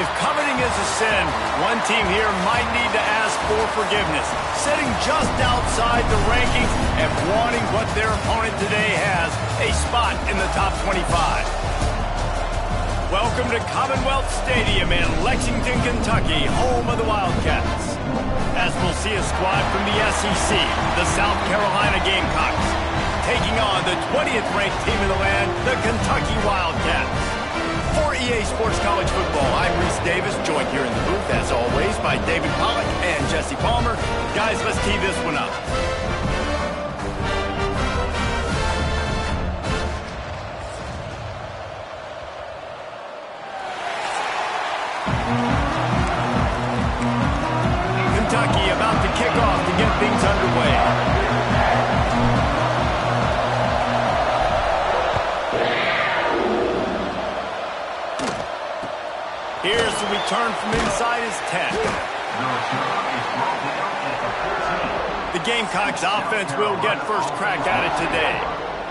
If coveting is a sin, one team here might need to ask for forgiveness, sitting just outside the rankings and wanting what their opponent today has, a spot in the top 25. Welcome to Commonwealth Stadium in Lexington, Kentucky, home of the Wildcats. As we'll see a squad from the SEC, the South Carolina Gamecocks, taking on the 20th ranked team in the land, the Kentucky Wildcats. For EA Sports College Football, I'm Reese Davis, joined here in the booth, as always, by David Pollack and Jesse Palmer. Guys, let's tee this one up. Kentucky about to kick off to get things underway. Here's the return from inside his 10. The Gamecocks offense will get first crack at it today.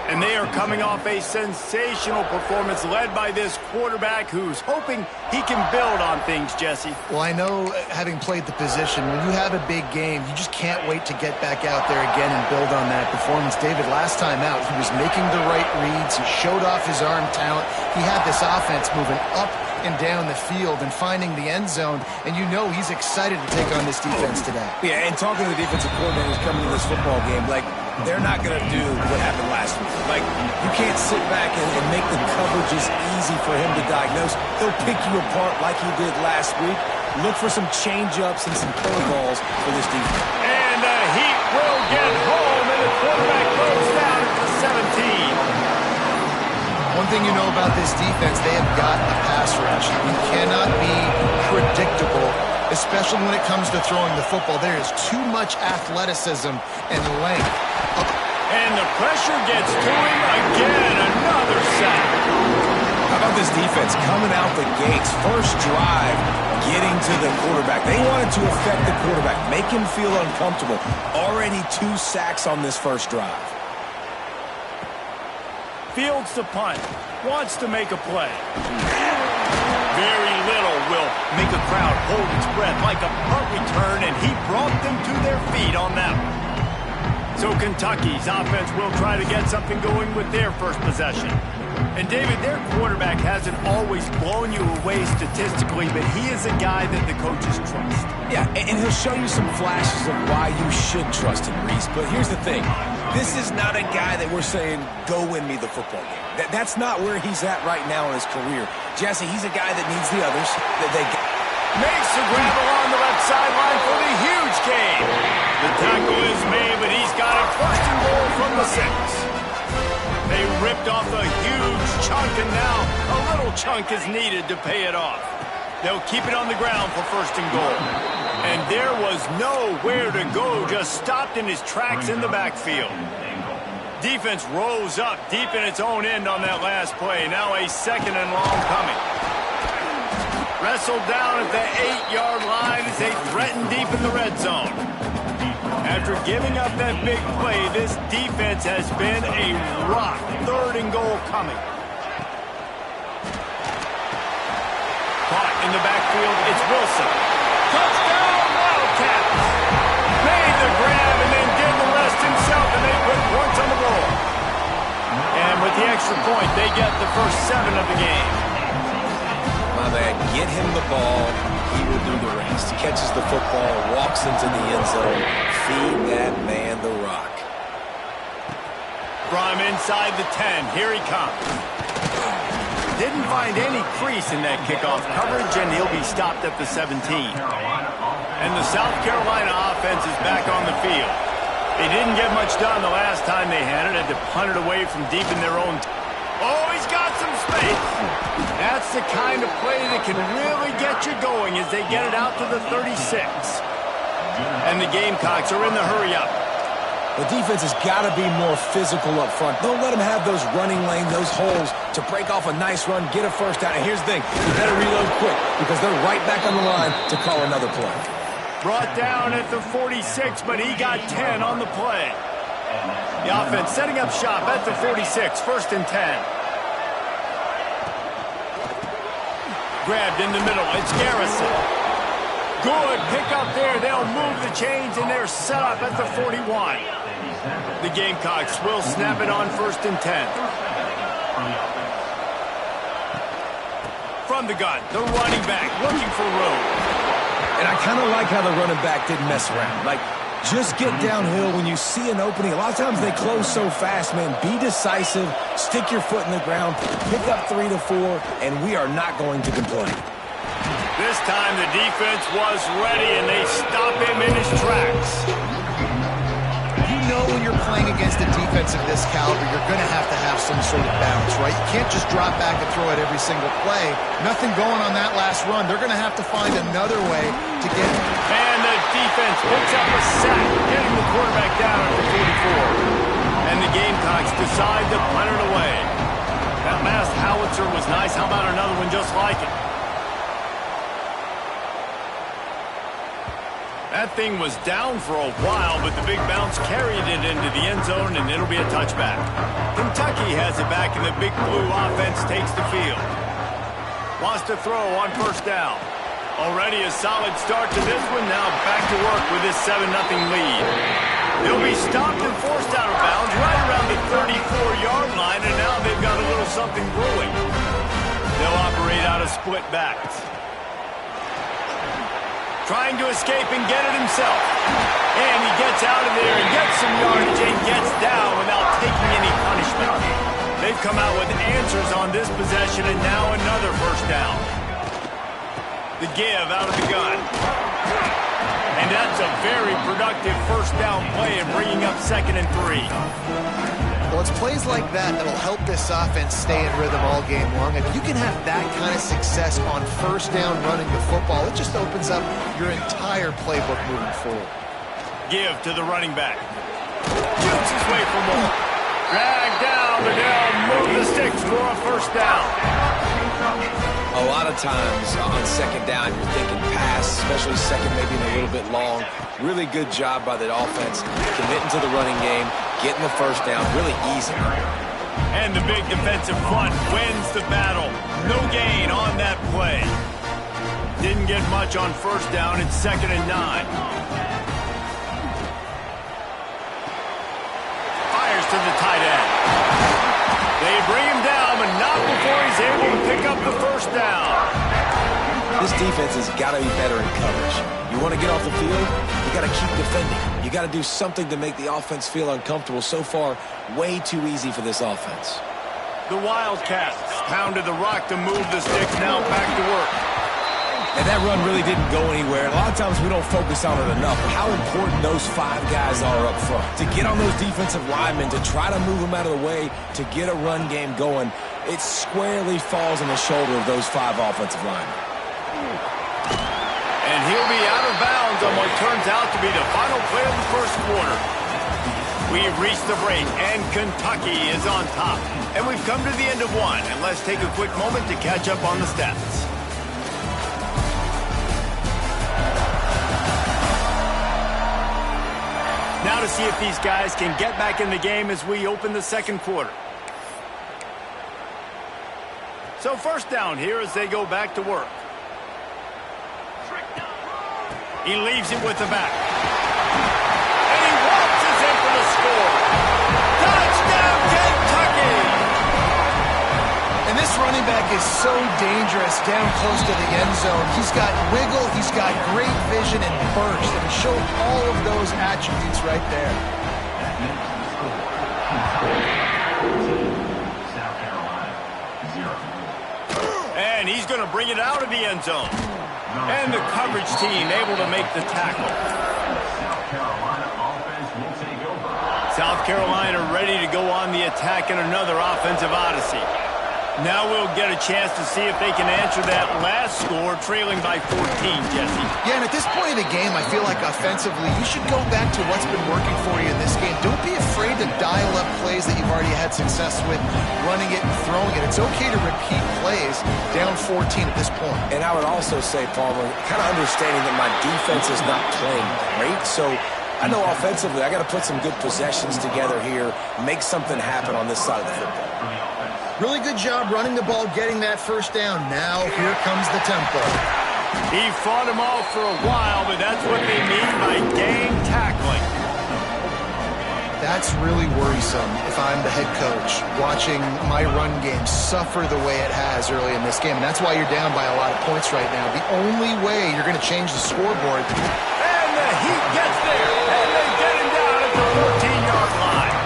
And they are coming off a sensational performance led by this quarterback who's hoping he can build on things, Jesse. Well, I know, having played the position, when you have a big game, you just can't wait to get back out there again and build on that performance. David, last time out, he was making the right reads. He showed off his arm talent. He had this offense moving up and down the field and finding the end zone, and you know he's excited to take on this defense today. Yeah, and talking to the defensive coordinators coming to this football game, like, they're not going to do what happened last week. Like, you can't sit back and make the coverages easy for him to diagnose. He'll pick you apart like he did last week. Look for some change-ups and some curveballs for this defense. And the Heat will get home, and the quarterback goes down at the 17. One thing you know about this defense, they have got a pass rush. You cannot be predictable, especially when it comes to throwing the football. There is too much athleticism and length. And the pressure gets to him again. Another sack. How about this defense coming out the gates? First drive, getting to the quarterback. They wanted to affect the quarterback, make him feel uncomfortable. Already 2 sacks on this first drive. Fields to punt. Wants to make a play. Very little will make a crowd hold its breath like a punt return, and he brought them to their feet on that one. So Kentucky's offense will try to get something going with their first possession. And David, their quarterback hasn't always blown you away statistically, but he is a guy that the coaches trust. Yeah, and he'll show you some flashes of why you should trust him, Reese. But here's the thing. This is not a guy that we're saying, go win me the football game. That's not where he's at right now in his career. Jesse, he's a guy that needs the others. Makes the grab along the left sideline for the huge gain. The tackle is made, but he's got it first and goal from the 6. They ripped off a huge chunk, and now a little chunk is needed to pay it off. They'll keep it on the ground for first and goal. And there was nowhere to go, just stopped in his tracks in the backfield. Defense rose up deep in its own end on that last play. Now a second and long coming. Wrestled down at the 8-yard line as they threaten deep in the red zone. After giving up that big play, this defense has been a rock. Third and goal coming. Caught in the backfield, it's Wilson. Touchdown, Wildcats! Made the grab and then did the rest himself, and they put points on the board. And with the extra point, they get the first 7 of the game. My man, get him the ball. He will do the rest. He catches the football, walks into the end zone. Feed that man the rock. From inside the 10, here he comes. Didn't find any crease in that kickoff coverage, and he'll be stopped at the 17. And the South Carolina offense is back on the field. They didn't get much done the last time they had it. Had to punt it away from deep in their own. Oh, he's got some space. That's the kind of play that can really get you going as they get it out to the 36. And the Gamecocks are in the hurry-up. The defense has got to be more physical up front. Don't let them have those running lanes, those holes to break off a nice run, get a first down. And here's the thing, you better reload quick because they're right back on the line to call another play. Brought down at the 46, but he got 10 on the play. The offense setting up shop at the 46, first and 10. Grabbed in the middle. It's Garrison. Good pick up there. They'll move the chains, and they're set up at the 41. The Gamecocks will snap it on 1st and 10. From the gun, the running back looking for room. And I kind of like how the running back didn't mess around. Like, just get downhill when you see an opening. A lot of times they close so fast, man. Be decisive, stick your foot in the ground, pick up 3 to 4, and we are not going to complain. This time the defense was ready, and they stop him in his tracks. You know when you're playing against a defense of this caliber, you're going to have some sort of bounce, right? You can't just drop back and throw it every single play. Nothing going on that last run. They're going to have to find another way to get it. And the defense picks up a sack, getting the quarterback down at the 44. And the Gamecocks decide to punt it away. That last howitzer was nice. How about another one just like it? That thing was down for a while, but the big bounce carried it into the end zone, and it'll be a touchback. Kentucky has it back, and the Big Blue offense takes the field. Wants to throw on 1st down. Already a solid start to this one. Now back to work with this 7-0 lead. They'll be stopped and forced out of bounds right around the 34-yard line, and now they've got a little something brewing. They'll operate out of split backs. Trying to escape and get it himself. And he gets out of there and gets some yardage and gets down without taking any punishment. They've come out with answers on this possession, and now another 1st down. The give out of the gun. And that's a very productive 1st down play and bringing up 2nd and 3. Well, it's plays like that that'll help this offense stay in rhythm all game long. If you can have that kind of success on 1st down running the football, it just opens up your entire playbook moving forward. Give to the running back. Shoots his way for more. Drag down, but they'll move the sticks for a 1st down. A lot of times on 2nd down, you're thinking pass, especially 2nd, maybe a little bit long. Really good job by the offense, committing to the running game, getting the 1st down, really easy. And the big defensive front wins the battle. No gain on that play. Didn't get much on 1st down. It's 2nd and 9. Fires to the tight end. They bring him down, but not before he's able to pick up the 1st down. This defense has got to be better in coverage. You want to get off the field, you got to keep defending. You got to do something to make the offense feel uncomfortable. So far, way too easy for this offense. The Wildcats pounded the rock to move the sticks. Now back to work. And that run really didn't go anywhere. A lot of times we don't focus on it enough. How important those 5 guys are up front. To get on those defensive linemen, to try to move them out of the way, to get a run game going, it squarely falls on the shoulder of those 5 offensive linemen. And he'll be out of bounds on what turns out to be the final play of the 1st quarter. We've reached the break, and Kentucky is on top. And we've come to the end of one, and let's take a quick moment to catch up on the stats. Now to see if these guys can get back in the game as we open the 2nd quarter. So 1st down here as they go back to work. He leaves it with the back. And he waltzes in for the score. Touchdown, Kentucky! And this running back is so dangerous down close to the end zone. He's got wiggle, he's got great vision and burst, and he showed all of those attributes right there. And he's going to bring it out of the end zone. And the coverage team able to make the tackle. South Carolina ready to go on the attack in another offensive odyssey. Now we'll get a chance to see if they can answer that last score, trailing by 14, Jesse. Yeah, and at this point in the game, I feel like offensively, you should go back to what's been working for you in this game. Don't be afraid to dial up plays that you've already had success with, running it and throwing it. It's okay to repeat plays down 14 at this point. And I would also say, Palmer, kind of understanding that my defense is not playing great, so I know offensively I got to put some good possessions together here, make something happen on this side of the football. Really good job running the ball, getting that first down. Now here comes the tempo. He fought him off for a while, but that's what they mean by gang tackling. That's really worrisome if I'm the head coach, watching my run game suffer the way it has early in this game. And that's why you're down by a lot of points right now. The only way you're going to change the scoreboard. And the Heat gets there, and they get him down at the 14-yard line.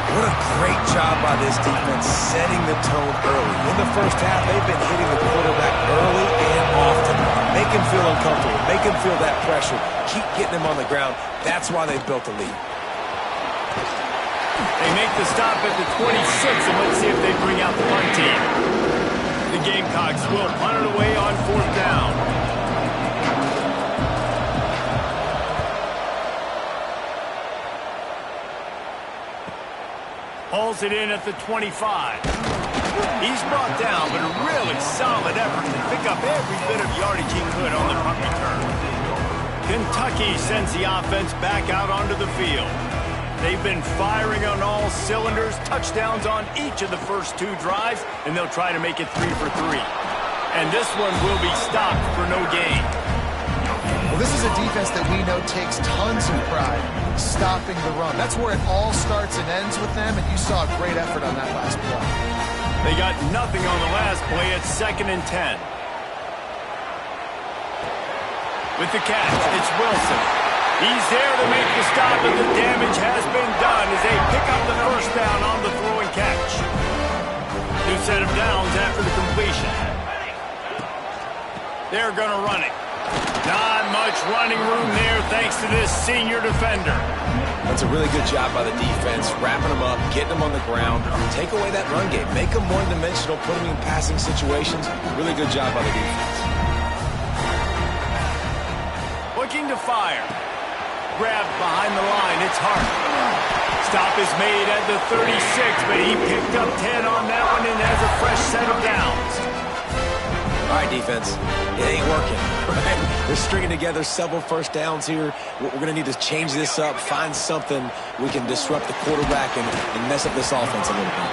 What a great job by this defense setting the tone early. In the first half, they've been hitting the quarterback early and often. Make him feel uncomfortable. Make him feel that pressure. Keep getting him on the ground. That's why they've built a lead. They make the stop at the 26, and let's see if they bring out the punt team. The Gamecocks will punt it away on 4th down. Hauls it in at the 25. He's brought down, but a really solid effort to pick up every bit of yardage he could on the punt return. Kentucky sends the offense back out onto the field. They've been firing on all cylinders, touchdowns on each of the first 2 drives, and they'll try to make it 3 for 3. And this one will be stopped for no gain. Well, this is a defense that we know takes tons of pride stopping the run. That's where it all starts and ends with them, and you saw a great effort on that last play. They got nothing on the last play at 2nd and 10. With the catch, it's Wilson. He's there to make the stop, and the damage has been done as they pick up the first down on the throw and catch. New set of downs after the completion. They're going to run it. Not much running room there thanks to this senior defender. That's a really good job by the defense, wrapping them up, getting them on the ground. Take away that run game. Make them one-dimensional, put them in passing situations. Really good job by the defense. Looking to fire. Grabbed behind the line. It's Hart. Stop is made at the 36, but he picked up 10 on that one and has a fresh set of downs. All right, defense. It ain't working. Right? They're stringing together several first downs here. We're going to need to change this up, find something we can disrupt the quarterback and mess up this offense a little bit.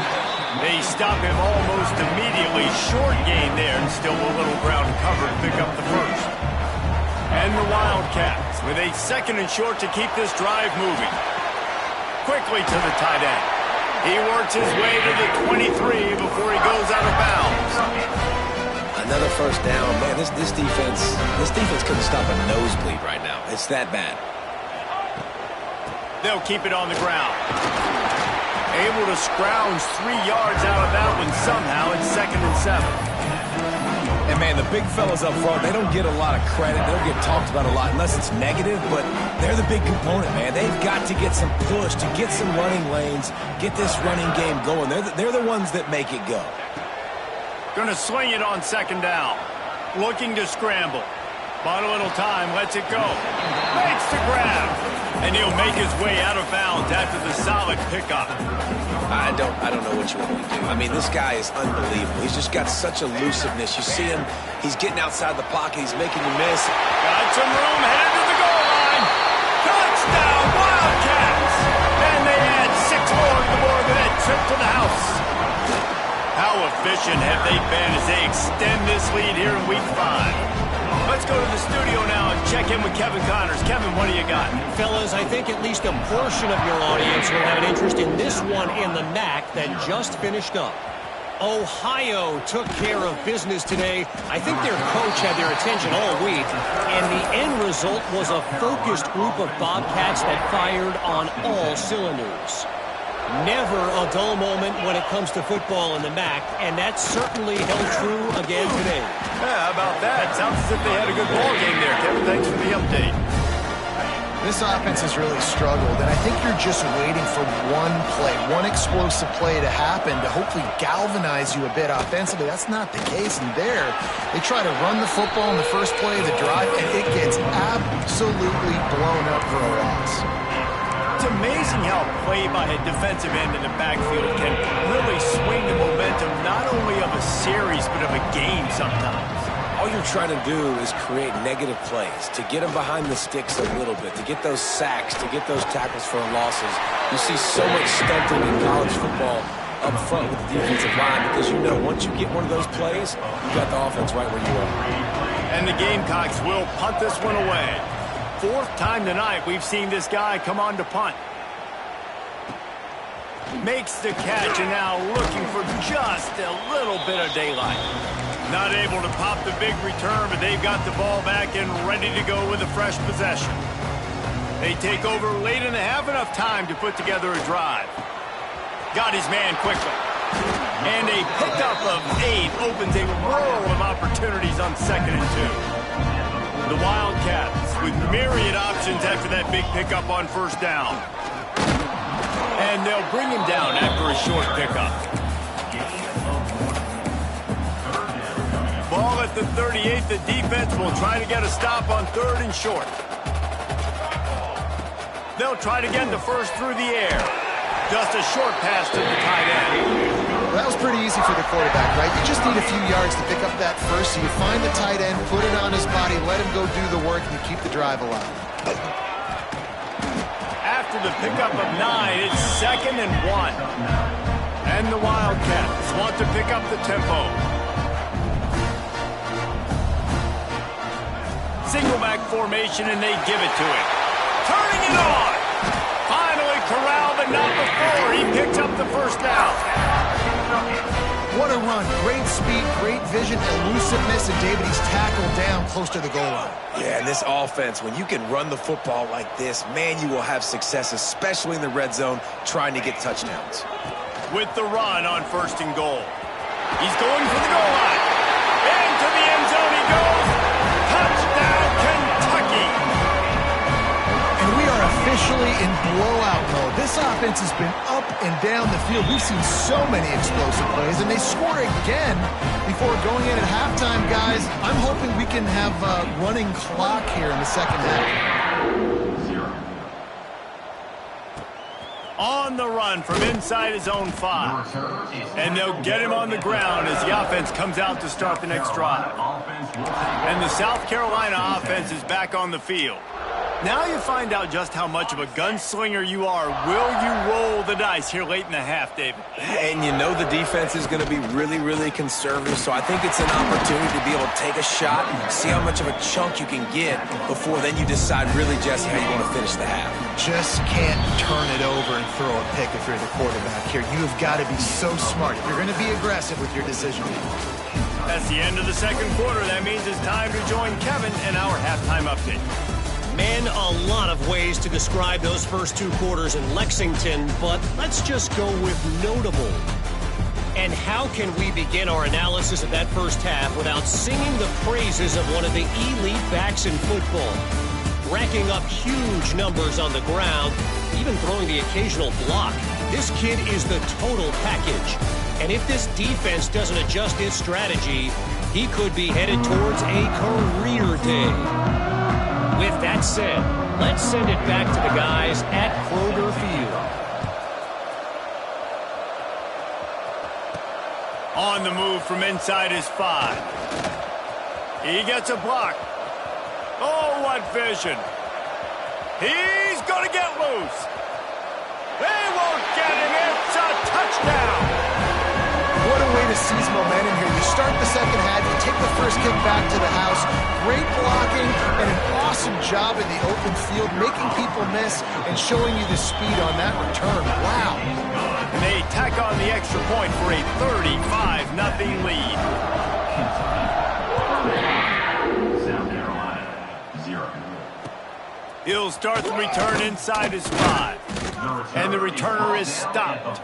They stop him almost immediately. Short gain there, and still a little ground cover to pick up the first. And the Wildcats with a 2nd and short to keep this drive moving. Quickly to the tight end. He works his way to the 23 before he goes out of bounds. Another first down. Man, this defense couldn't stop a nosebleed right now. It's that bad. They'll keep it on the ground. Able to scrounge 3 yards out of that one somehow at 2nd and 7. And, man, the big fellas up front, they don't get a lot of credit. They don't get talked about a lot unless it's negative, but they're the big component, man. They've got to get some push, to get some running lanes, get this running game going. They're the ones that make it go. Going to swing it on 2nd down. Looking to scramble. Bought a little time, lets it go. Makes the grab. And he'll make his way out of bounds after the solid pickup. I don't know what you want me to do. I mean, this guy is unbelievable. He's just got such elusiveness. You see him, he's getting outside the pocket. He's making you miss. Got some room, headed to the goal line. Touchdown, Wildcats! And they add 6 more to the board with that trip to the house. How efficient have they been as they extend this lead here in Week 5? Let's go to the studio now and check in with Kevin Connors. Kevin, what do you got? Fellas, I think at least a portion of your audience will have an interest in this one in the MAC that just finished up. Ohio took care of business today. I think their coach had their attention all week, and the end result was a focused group of Bobcats that fired on all cylinders. Never a dull moment when it comes to football in the MAC, and that certainly held true again today. Yeah, how about that? Sounds as if they had a good ball game there, Kevin. Thanks for the update. This offense has really struggled, and I think you're just waiting for one play, one explosive play to happen to hopefully galvanize you a bit offensively. That's not the case, and there, they try to run the football in the first play of the drive, and it gets absolutely blown up for a loss. It's amazing how play by a defensive end in the backfield can really swing the momentum not only of a series but of a game sometimes. All you're trying to do is create negative plays, to get them behind the sticks a little bit, to get those sacks, to get those tackles for losses. You see so much stunting in college football up front with the defensive line because you know once you get one of those plays, you got the offense right where you are. And the Gamecocks will punt this one away. Fourth time tonight we've seen this guy come on to punt. Makes the catch and now looking for just a little bit of daylight. Not able to pop the big return, but they've got the ball back and ready to go with a fresh possession. They take over late and have enough time to put together a drive. Got his man quickly. And a pickup of 8 opens a world of opportunities on 2nd and 2. The Wildcats with myriad options after that big pickup on first down. And they'll bring him down after a short pickup. Ball at the 38. The defense will try to get a stop on 3rd and short. They'll try to get the first through the air. Just a short pass to the tight end. Well, that was pretty easy for the quarterback, right? You just need a few yards to pick up that first. So you find the tight end, put it on his body, let him go do the work, and you keep the drive alive. After the pickup of 9, it's 2nd and 1. And the Wildcats want to pick up the tempo. Single back formation, and they give it to him. Turning it on. Finally corralled, but not before he picks up the first down. What a run. Great speed, great vision, elusiveness, and David, he's tackled down close to the goal line. Yeah, and this offense, when you can run the football like this, man, you will have success, especially in the red zone, trying to get touchdowns. With the run on 1st and goal. He's going for the goal line. Into the end zone he goes. Touchdown, Kentucky. And we are officially in blowout mode. This offense has been up and down the field. We've seen so many explosive plays, and they score again before going in at halftime, guys. I'm hoping we can have a running clock here in the second half. On the run from inside his own 5. And they'll get him on the ground as the offense comes out to start the next drive. And the South Carolina offense is back on the field. Now you find out just how much of a gunslinger you are. Will you roll the dice here late in the half, David? And you know the defense is going to be really, really conservative, so I think it's an opportunity to be able to take a shot, see how much of a chunk you can get before then you decide really, Jesse, how you want to finish the half. Just can't turn it over and throw a pick if you're the quarterback here. You have got to be so smart. If you're going to be aggressive with your decision. That's the end of the second quarter. That means it's time to join Kevin in our halftime update. Man, a lot of ways to describe those first 2 quarters in Lexington, but let's just go with notable. And how can we begin our analysis of that first half without singing the praises of one of the elite backs in football? Racking up huge numbers on the ground, even throwing the occasional block. This kid is the total package. And if this defense doesn't adjust its strategy, he could be headed towards a career day. With that said, let's send it back to the guys at Kroger Field. On the move from inside his 5. He gets a block. Oh, what vision. He's going to get loose. They won't get him. It's a touchdown. What a way to seize momentum here. You start the second half, you take the first kick back to the house. Great blocking and an awesome job in the open field, making people miss and showing you the speed on that return. Wow. And they tack on the extra point for a 35-0 lead. South Carolina, 0. He'll start the return inside his 5. And the returner is stopped.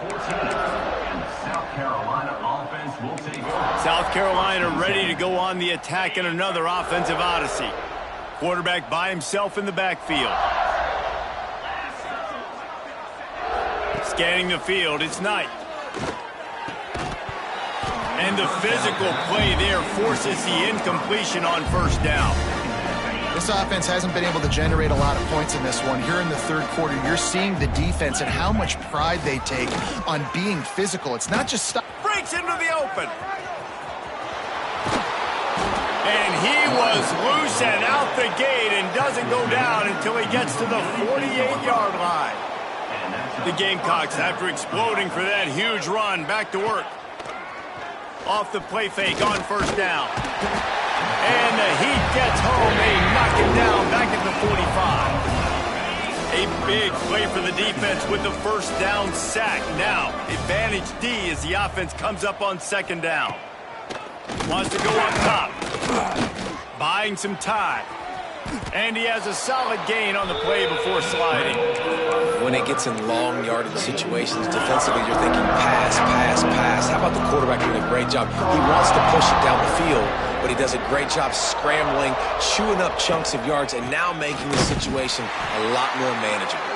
South Carolina ready to go on the attack in another offensive odyssey. Quarterback by himself in the backfield. Scanning the field, it's Knight. And the physical play there forces the incompletion on first down. This offense hasn't been able to generate a lot of points in this one. Here in the third quarter, you're seeing the defense and how much pride they take on being physical. It's not just stop. Breaks into the open. And he was loose and out the gate and doesn't go down until he gets to the 48-yard line. The Gamecocks, after exploding for that huge run, back to work. Off the play fake on first down. And the Heat gets home. They knock it down back at the 45. A big play for the defense with the first down sack. Now, advantage D as the offense comes up on second down. Wants to go up top. Buying some time. And he has a solid gain on the play before sliding. When it gets in long yardage situations, defensively, you're thinking pass, pass, pass. How about the quarterback doing a great job? He wants to push it down the field, but he does a great job scrambling, chewing up chunks of yards, and now making the situation a lot more manageable.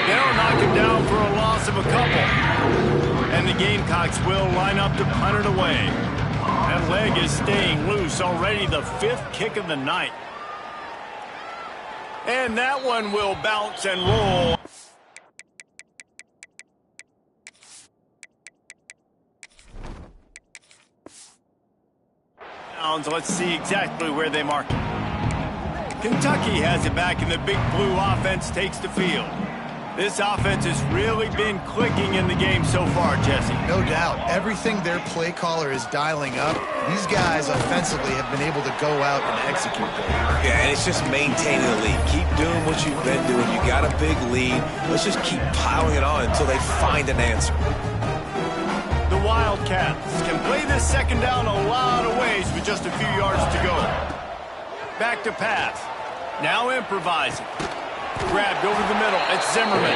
They'll knock him down for a loss of a couple. And the Gamecocks will line up to punt it away. That leg is staying loose, already the 5th kick of the night. And that one will bounce and roll. Let's see exactly where they mark it. Kentucky has it back, and the Big Blue offense takes the field. This offense has really been clicking in the game so far, Jesse. No doubt. Everything their play caller is dialing up, these guys offensively have been able to go out and execute them. Yeah, and it's just maintaining the lead. Keep doing what you've been doing. You got a big lead. Let's just keep piling it on until they find an answer. The Wildcats can play this second down a lot of ways with just a few yards to go. Back to pass. Now improvising. Grabbed over the middle. It's Zimmerman.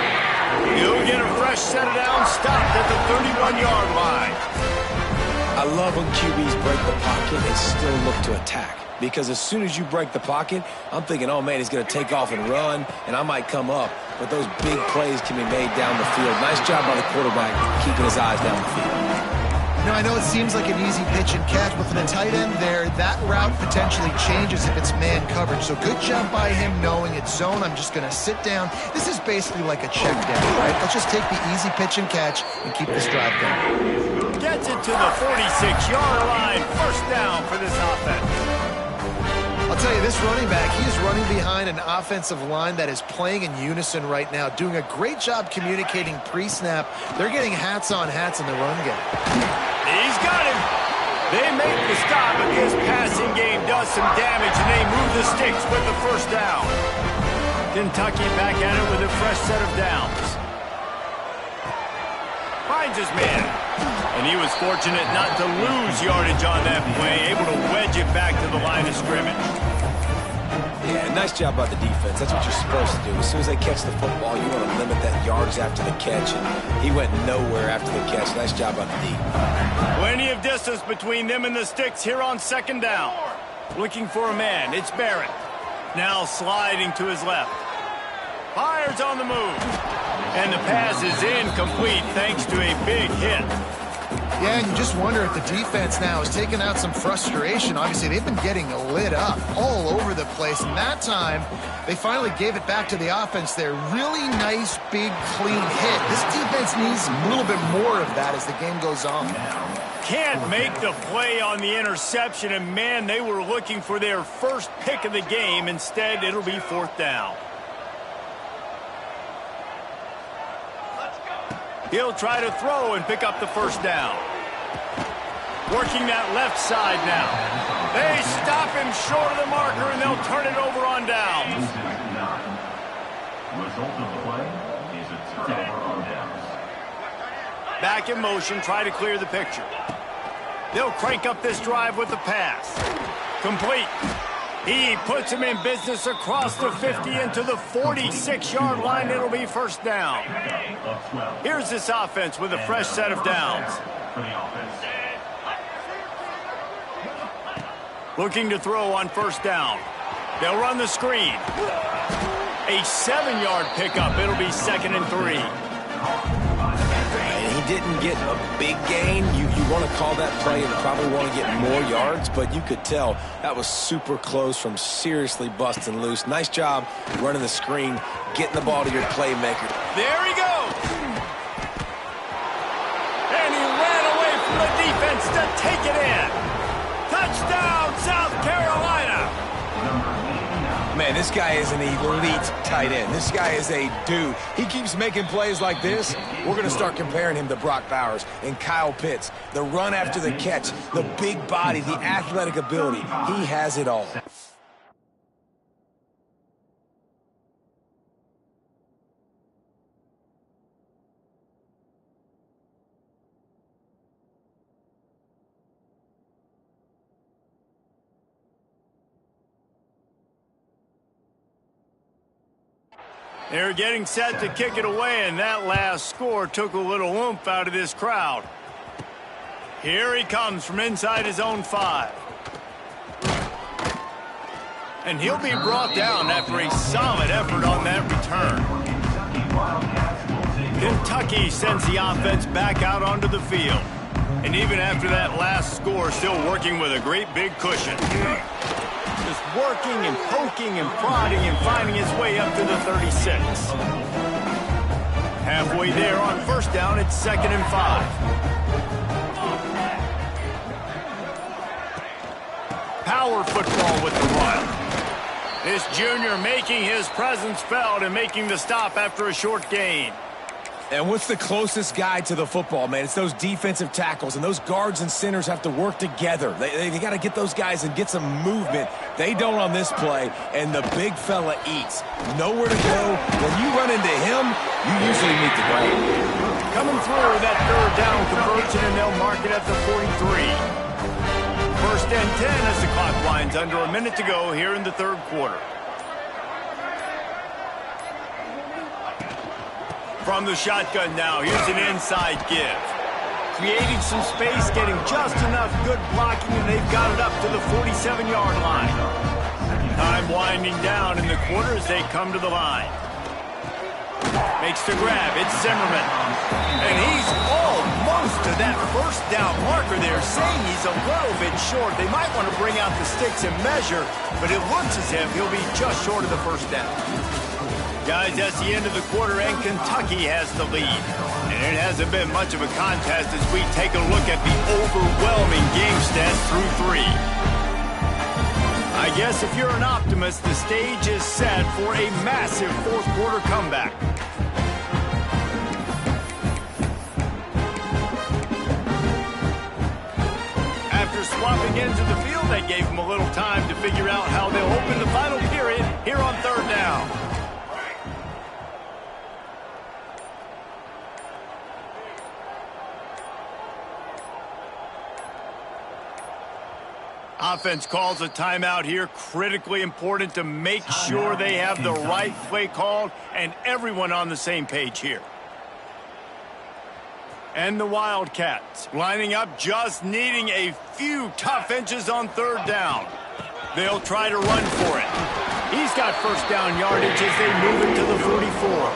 He'll get a fresh set of downs, stopped at the 31-yard line. I love when QBs break the pocket and still look to attack. Because as soon as you break the pocket, I'm thinking, oh, man, he's going to take off and run, and I might come up. But those big plays can be made down the field. Nice job by the quarterback keeping his eyes down the field. You know, I know it seems like an easy pitch and catch, but for the tight end there, that route potentially changes if it's man coverage. So good job by him knowing it's zone. I'm just going to sit down. This is basically like a check down, right? Let's just take the easy pitch and catch and keep this drive going. Gets it to the 46-yard line. First down for this offense. I'll tell you, this running back, he is running behind an offensive line that is playing in unison right now, doing a great job communicating pre-snap. They're getting hats on hats in the run game. He's got him. They make the stop, but this passing game does some damage, and they move the sticks with the first down. Kentucky back at it with a fresh set of downs. Finds his man. And he was fortunate not to lose yardage on that play, able to wedge it back to the line of scrimmage. Yeah, nice job by the defense. That's what you're supposed to do. As soon as they catch the football, you want to limit that yards after the catch. And he went nowhere after the catch. Nice job by the D. Plenty of distance between them and the sticks here on second down. Looking for a man. It's Barrett. Now sliding to his left. Fires on the move. And the pass is incomplete thanks to a big hit. Yeah, and you just wonder if the defense now is taking out some frustration. Obviously, they've been getting lit up all over the place. And that time, they finally gave it back to the offense there. Really nice, big, clean hit. This defense needs a little bit more of that as the game goes on. Can't make the play on the interception. And, man, they were looking for their first pick of the game. Instead, it'll be fourth down. He'll try to throw and pick up the first down. Working that left side now. They stop him short of the marker, and they'll turn it over on downs. Result of the play is a turnover on downs. Back in motion, try to clear the picture. They'll crank up this drive with the pass. Complete. He puts him in business across the 50 into the 46-yard line. It'll be first down. Here's this offense with a fresh set of downs. Looking to throw on first down. They'll run the screen. A 7-yard pickup. It'll be 2nd and 3. And he didn't get a big gain. You want to call that play and probably want to get more yards, but you could tell that was super close from seriously busting loose. Nice job running the screen, getting the ball to your playmaker. There he goes. And he ran away from the defense to take it in. Touchdown, South Carolina. Man, this guy is an elite tight end. This guy is a dude. He keeps making plays like this. We're going to start comparing him to Brock Bowers and Kyle Pitts. The run after the catch, the big body, the athletic ability. He has it all. They're getting set to kick it away, and that last score took a little oomph out of this crowd. Here he comes from inside his own 5. And he'll be brought down after a solid effort on that return. Kentucky sends the offense back out onto the field. And even after that last score, still working with a great big cushion. Just working and poking and prodding and finding his way up to the 36. Halfway there on first down, it's 2nd and 5. Power football with the run. This junior making his presence felt and making the stop after a short gain. And what's the closest guy to the football, man? It's those defensive tackles, and those guards and centers have to work together. They got to get those guys and get some movement. They don't on this play, and the big fella eats. Nowhere to go. When you run into him, you usually meet the ground. Coming through that 3rd down conversion, and they'll mark it at the 43. 1st and 10 as the clock winds under a minute to go here in the 3rd quarter. From the shotgun now, here's an inside give. Creating some space, getting just enough good blocking, and they've got it up to the 47-yard line. Time winding down in the quarter as they come to the line. Makes the grab, it's Zimmerman. And he's almost to that 1st down marker there, saying he's a little bit short. They might want to bring out the sticks and measure, but it looks as if he'll be just short of the 1st down. Guys, that's the end of the quarter, and Kentucky has the lead. And it hasn't been much of a contest as we take a look at the overwhelming game stats through 3. I guess if you're an optimist, the stage is set for a massive 4th quarter comeback. After swapping ends of the field, that gave them a little time to figure out how they'll open the final period here on 3rd down. Offense calls a timeout here. Critically important to make sure they have the right play called and everyone on the same page here. And the Wildcats lining up, just needing a few tough inches on 3rd down. They'll try to run for it. He's got 1st down yardage as they move it to the 44.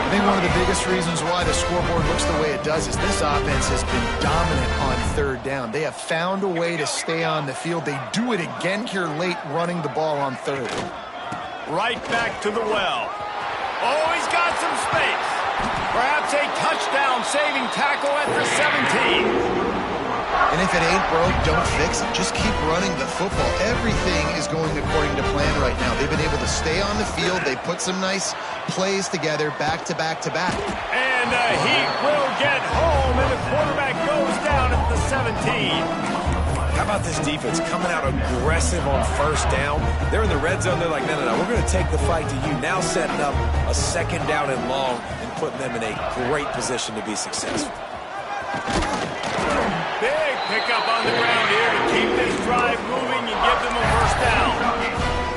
I think one of the biggest reasons why the scoreboard looks the way it does is this offense has been dominant on 3rd down. They have found a way to stay on the field. They do it again here late, running the ball on 3rd. Right back to the well. Oh, he's got some space. Perhaps a touchdown-saving tackle at the 17. And if it ain't broke, don't fix it. Just keep running the football. Everything is going according to plan right now. They've been able to stay on the field. They put some nice plays together, back to back to back. And he will get home, and the quarterback goes down at the 17. How about this defense coming out aggressive on 1st down? They're in the red zone. They're like, no, we're going to take the fight to you. Now setting up a 2nd down and long and putting them in a great position to be successful. Big pickup on the ground here to keep this drive moving and give them a 1st down.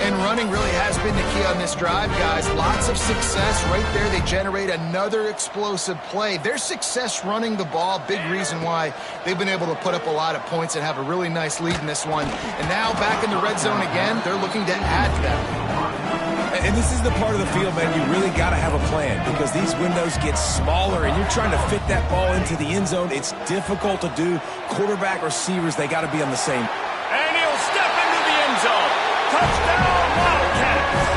And running really has been the key on this drive, guys. Lots of success right there. They generate another explosive play. Their success running the ball, big reason why they've been able to put up a lot of points and have a really nice lead in this one. And now back in the red zone again, they're looking to add to that. And this is the part of the field, man, you really got to have a plan because these windows get smaller and you're trying to fit that ball into the end zone. It's difficult to do. Quarterback, receivers, they got to be on the same. And he'll step into the end zone. Touchdown, Wildcats.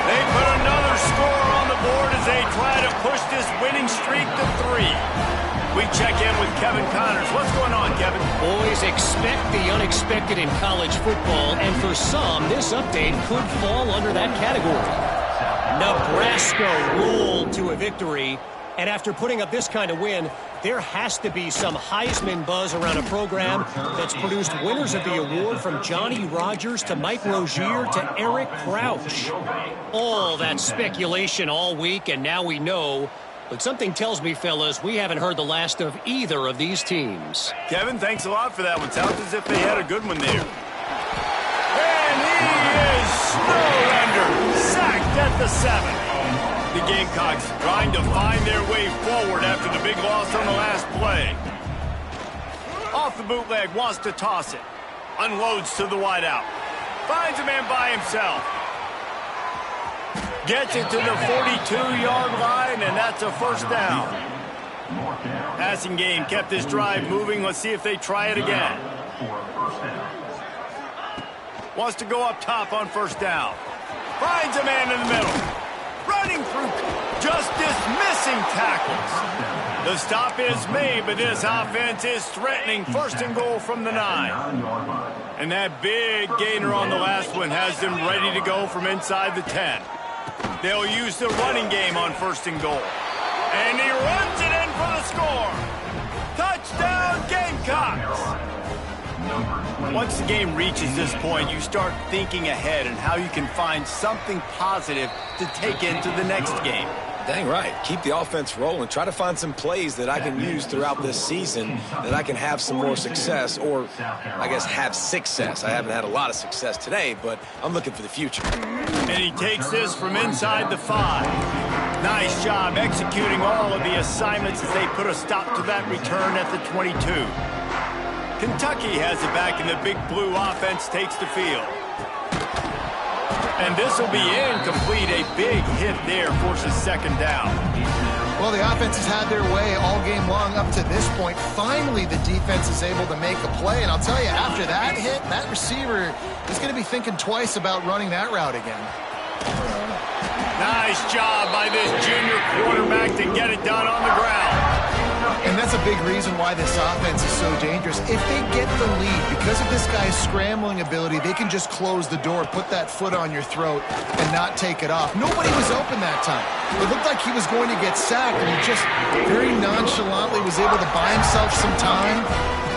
They put another score on the board as they try to push this winning streak to 3. We check in with Kevin Connors. What's going on, Kevin? Boys, expect the unexpected in college football, and for some, this update could fall under that category. Nebraska rolled to a victory, and after putting up this kind of win, there has to be some Heisman buzz around a program that's produced winners of the award from Johnny Rodgers to Mike Rozier to Eric Crouch. All that speculation all week, and now we know. But something tells me, fellas, we haven't heard the last of either of these teams. Kevin, thanks a lot for that one. Sounds as if they had a good one there. And he is snowed under, sacked at the 7. The Gamecocks trying to find their way forward after the big loss on the last play. Off the bootleg, wants to toss it. Unloads to the wideout. Finds a man by himself. Gets it to the 42-yard line, and that's a first down. Passing game kept this drive moving. Let's see if they try it again. Wants to go up top on first down. Finds a man in the middle. Running through, just dismissing tackles. The stop is made, but this offense is threatening first and goal from the 9. And that big gainer on the last one has them ready to go from inside the 10. They'll use the running game on first and goal. And he runs it in for the score. Touchdown, Gamecocks. Once the game reaches this point, you start thinking ahead and how you can find something positive to take into the next game. Dang right. Keep the offense rolling. Try to find some plays that I can use throughout this season that I can have some more success, or I guess have success. I haven't had a lot of success today, but I'm looking for the future. And he takes this from inside the 5. Nice job executing all of the assignments as they put a stop to that return at the 22. Kentucky has it back, and the Big Blue offense takes the field. And this will be incomplete. A big hit there forces second down. Well, the offense has had their way all game long up to this point. Finally, the defense is able to make a play. And I'll tell you, after that hit, that receiver is going to be thinking twice about running that route again. Nice job by this junior quarterback to get it done on the ground. And that's a big reason why this offense is so dangerous. If they get the lead, because of this guy's scrambling ability, they can just close the door, put that foot on your throat, and not take it off. Nobody was open that time. It looked like he was going to get sacked, and he just very nonchalantly was able to buy himself some time,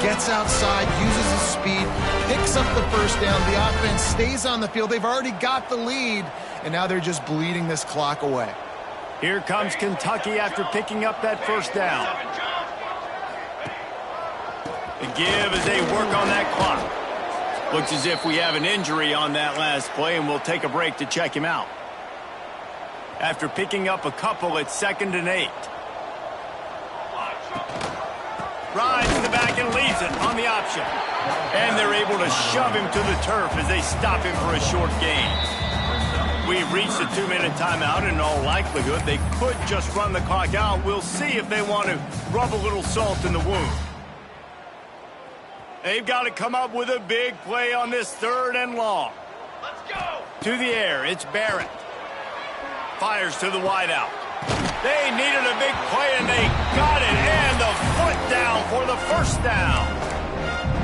gets outside, uses his speed, picks up the first down. The offense stays on the field. They've already got the lead, and now they're just bleeding this clock away. Here comes Kentucky after picking up that first down. The give as they work on that clock. Looks as if we have an injury on that last play, and we'll take a break to check him out. After picking up a couple, it's 2nd and 8. Rides to the back and leaves it on the option. And they're able to shove him to the turf as they stop him for a short gain. We've reached a 2-minute timeout, and in all likelihood, they could just run the clock out. We'll see if they want to rub a little salt in the wound. They've got to come up with a big play on this 3rd and long. Let's go. To the air, it's Barrett. Fires to the wideout. They needed a big play, and they got it. And the foot down for the first down.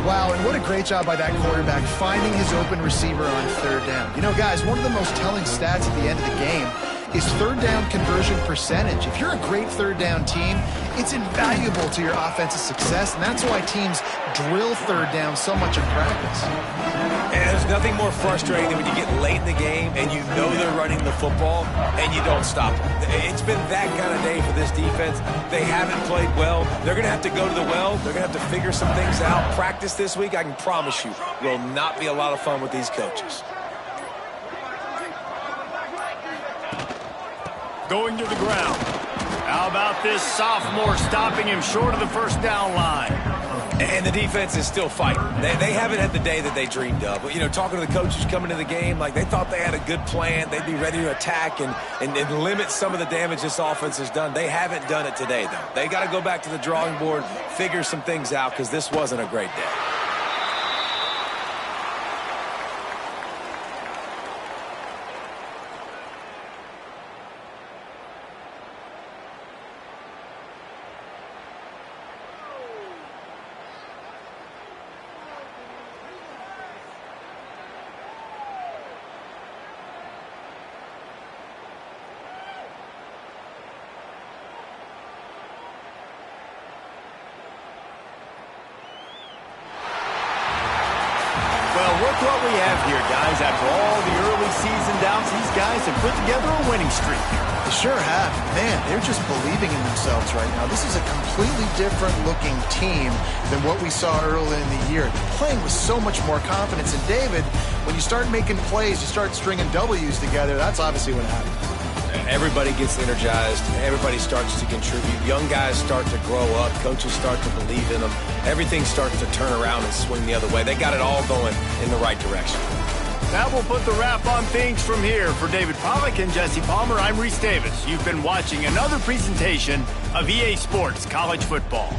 Wow, and what a great job by that quarterback finding his open receiver on 3rd down. You know, guys, one of the most telling stats at the end of the game is 3rd down conversion percentage. If you're a great 3rd down team, it's invaluable to your offensive success, and that's why teams drill 3rd down so much in practice. And there's nothing more frustrating than when you get late in the game and you know they're running the football and you don't stop them. It's been that kind of day for this defense. They haven't played well. They're going to have to go to the well. They're going to have to figure some things out. Practice this week, I can promise you, will not be a lot of fun with these coaches. Going to the ground. How about this sophomore stopping him short of the first down line? And the defense is still fighting. They haven't had the day that they dreamed of. But, you know, talking to the coaches coming to the game, like they thought they had a good plan. They'd be ready to attack and limit some of the damage this offense has done. They haven't done it today, though. They got to go back to the drawing board, figure some things out, because this wasn't a great day. have here, guys. After all the early season doubts, these guys have put together a winning streak. They sure have. Man, they're just believing in themselves right now. This is a completely different looking team than what we saw early in the year. They're playing with so much more confidence. And David, when you start making plays, you start stringing W's together, that's obviously what happens. Everybody gets energized. Everybody starts to contribute. Young guys start to grow up. Coaches start to believe in them. Everything starts to turn around and swing the other way. They got it all going in the right direction. That will put the wrap on things from here. For David Pollack and Jesse Palmer, I'm Reese Davis. You've been watching another presentation of EA Sports College Football.